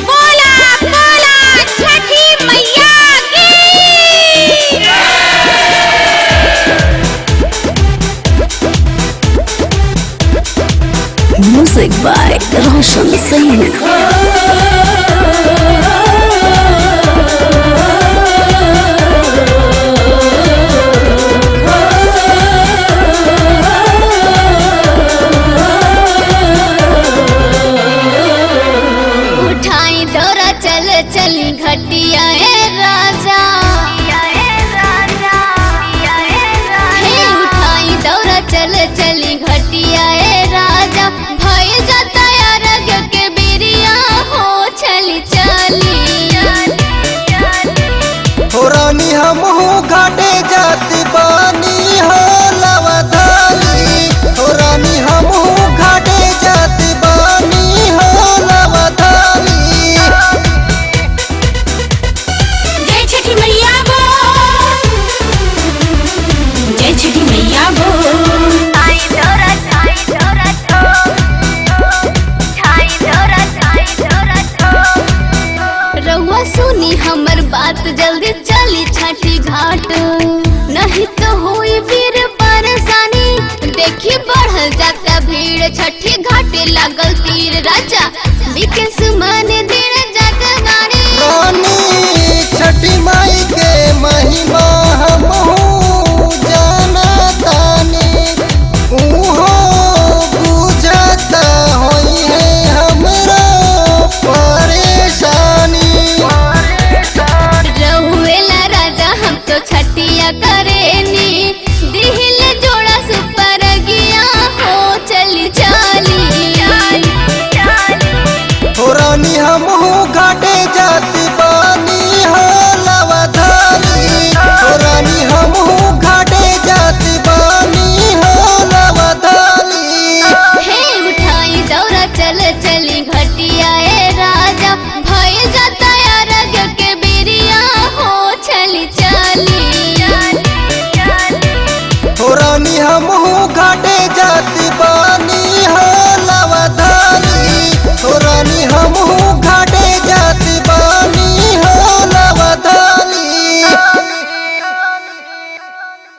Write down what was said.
बोला बोला छठी मैया की। Music by Roshan Singh. उठाई दौरा चल चली घटिया राजा, हे उठाई दौरा चल चली घटिया राजा। भय जाता अरग के बिरिया हो चली चली। हो रानी हमहू घाटे जाती बानी हो लवधानी। हो रानी हमहू घाटे जाती बानी हो लवधानी। जय छठी मैया बोल, जय छठी मैया बोल। रउआ सुनी हमर बात, जल्दी चली छठी घाट, नहीं तो होई फिर परेशानी। देखी बढ़ जाता भीड़, छठी घाटे लागल